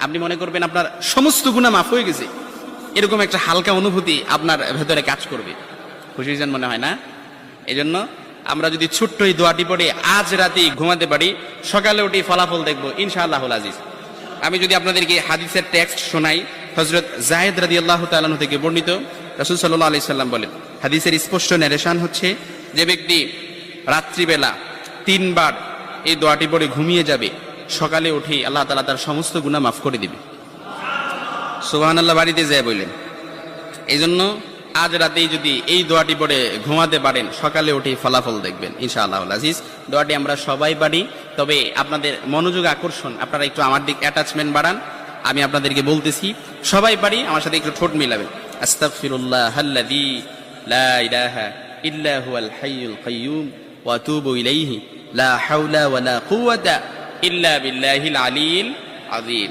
আপনি মনে করবেন আপনার সমস্ত গুনাহ মাফ হয়ে গেছে, এরকম একটা হালকা অনুভূতি আপনার ভেতরে কাজ করবে। খুশি হয়েছেন মনে হয় না? এজন্য আমরা যদি ছোট্ট এই দোয়াটি পড়ে আজ রাতে ঘুমাতে পারি, সকালে উঠে ফলাফল দেখবো ইনশাআল্লাহুল আজিজ। আমি যদি আপনাদেরকে হাদিসের টেক্সট শোনাই, হযরত যায়েদ রাদিয়াল্লাহু তাআলা আনহু থেকে বর্ণিত, রাসূল সাল্লাল্লাহু আলাইহি সাল্লাম বলেন, হাদিসের স্পষ্ট নারেশন হচ্ছে, যে ব্যক্তি রাত্রিবেলা 3 বার এই দোয়াটি পড়ে ঘুমিয়ে যাবে, সকালে উঠে আল্লাহ তাআলা তার সমস্ত গুনাহ মাফ করে দিবে। সুবহানাল্লাহ বাড়িতে যায় বললেন। এই জন্য আজ রাতেই যদি এই দোয়াটি পড়ে ঘুমাতে পারেন, সকালে উঠে ফলাফল দেখবেন ইনশাআল্লাহুল আজিজ। দোয়াটি আমরা সবাই পারি, তবে আপনাদের মনোযোগ আকর্ষণ, আপনারা একটু আমার দিক অ্যাটাচমেন্ট বাড়ান। আমি আপনাদেরকে বলতেছি, সবাই পারি, আমার সাথে একটু ঠোঁট মিলাবেন। আস্তাগফিরুল্লাহাল্লাযী লা ইলাহা ইল্লা হুয়াল হাইয়ুল কাইয়্যুম ওয়া আতুবু ইলাইহি লা হাওলা ওয়া লা কুওয়াতা ইল্লা বিল্লাহিল আলিয়্যিল আযীম।